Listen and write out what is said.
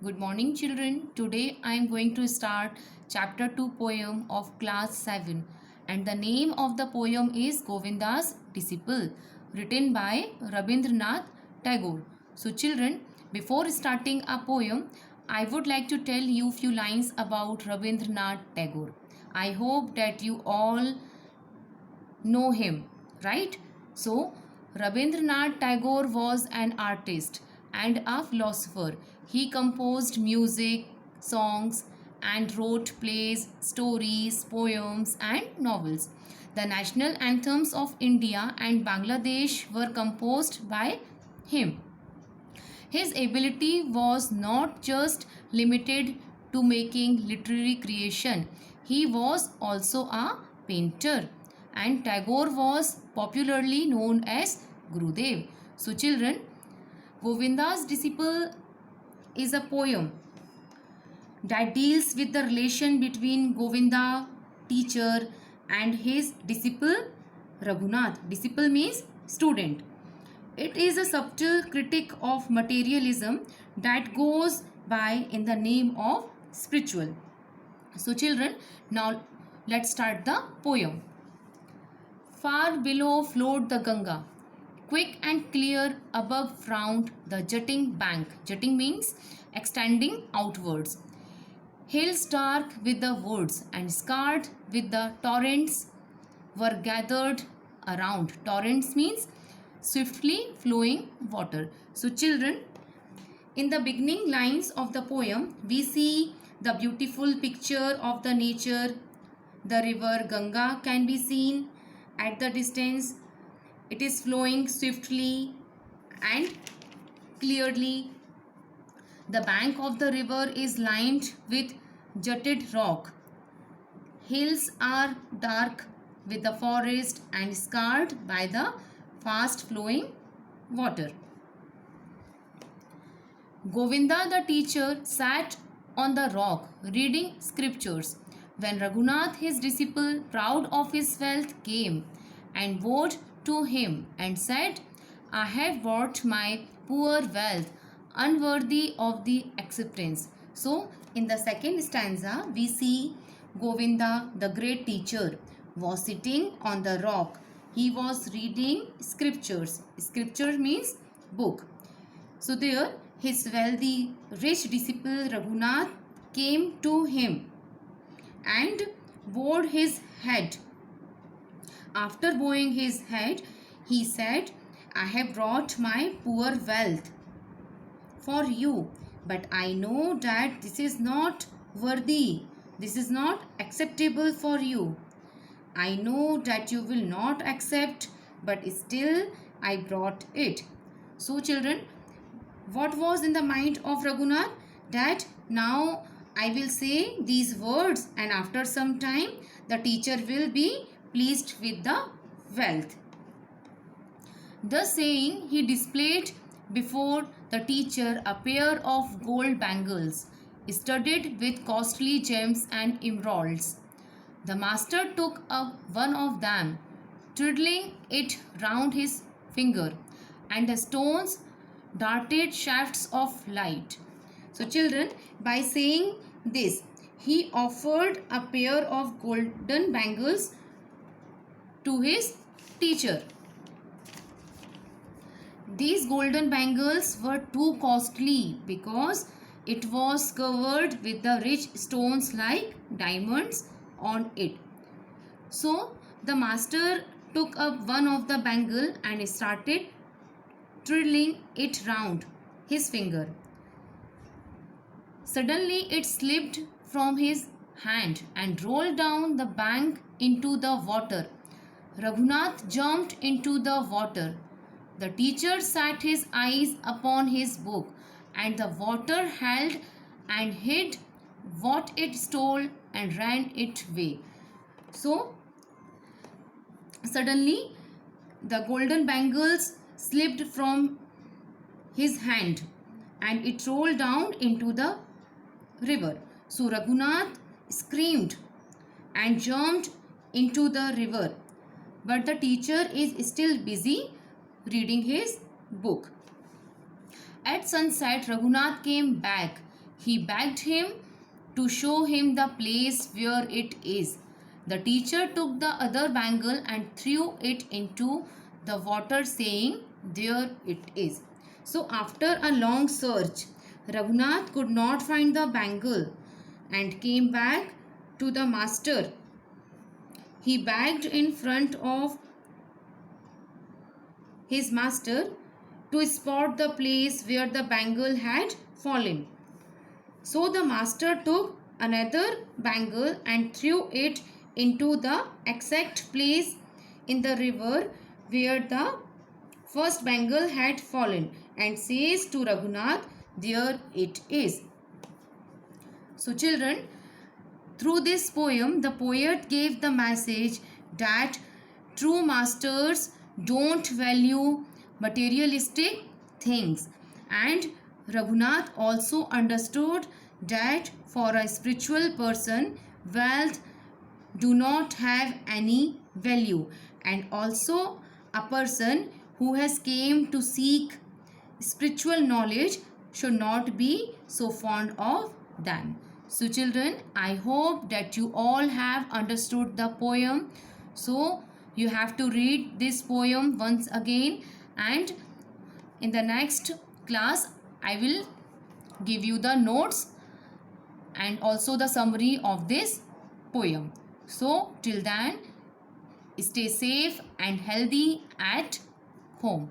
Good morning, children. Today I am going to start chapter 2 poem of class 7, and the name of the poem is Govinda's Disciple, written by Rabindranath Tagore. So children, before starting a poem, I would like to tell you few lines about Rabindranath Tagore. I hope that you all know him, right? So, Rabindranath Tagore was an artist and a philosopher. He composed music, songs, and wrote plays, stories, poems, and novels. The national anthems of India and Bangladesh were composed by him. His ability was not just limited to making literary creation, he was also a painter, and Tagore was popularly known as Gurudev. So, children, Govinda's Disciple is a poem that deals with the relation between Govinda, teacher, and his disciple Raghunath. Disciple means student. It is a subtle critique of materialism that goes by in the name of spiritual. So children, now let's start the poem. Far below flowed the Ganga. Quick and clear above frowned the jutting bank. Jutting means extending outwards. Hills dark with the woods and scarred with the torrents were gathered around. Torrents means swiftly flowing water. So children, in the beginning lines of the poem, we see the beautiful picture of the nature. The river Ganga can be seen at the distance. It is flowing swiftly and clearly. The bank of the river is lined with jutted rock. Hills are dark with the forest and scarred by the fast flowing water. Govinda the teacher sat on the rock reading scriptures. When Raghunath his disciple, proud of his wealth, came and bowed to him and said, I have brought my poor wealth unworthy of the acceptance. So in the second stanza we see Govinda the great teacher was sitting on the rock. He was reading scriptures. Scripture means book. So there his wealthy, rich disciple Raghunath came to him and bowed his head. After bowing his head, he said, I have brought my poor wealth for you, but I know that this is not worthy. This is not acceptable for you. I know that you will not accept, but still I brought it. So children, what was in the mind of Raghunath? That now I will say these words and after some time the teacher will be pleased with the wealth. Thus saying, he displayed before the teacher a pair of gold bangles studded with costly gems and emeralds. The master took up one of them, twiddling it round his finger, and the stones darted shafts of light. So children, by saying this, he offered a pair of golden bangles to his teacher. These golden bangles were too costly because it was covered with the rich stones like diamonds on it. So the master took up one of the bangle and started twirling it round his finger. Suddenly it slipped from his hand and rolled down the bank into the water. Raghunath jumped into the water. The teacher sat his eyes upon his book, and the water held and hid what it stole and ran its way. So, suddenly the golden bangles slipped from his hand and it rolled down into the river. So Raghunath screamed and jumped into the river, but the teacher is still busy reading his book. At sunset, Raghunath came back. He begged him to show him the place where it is. The teacher took the other bangle and threw it into the water, saying, "There it is." So, after a long search, Raghunath could not find the bangle and came back to the master. He begged in front of his master to spot the place where the bangle had fallen. So the master took another bangle and threw it into the exact place in the river where the first bangle had fallen, and says to Raghunath, "There it is." So children, through this poem, the poet gave the message that true masters don't value materialistic things, and Raghunath also understood that for a spiritual person, wealth do not have any value, and also a person who has came to seek spiritual knowledge should not be so fond of them. So children, I hope that you all have understood the poem. So you have to read this poem once again, and in the next class I will give you the notes and also the summary of this poem. So till then, stay safe and healthy at home.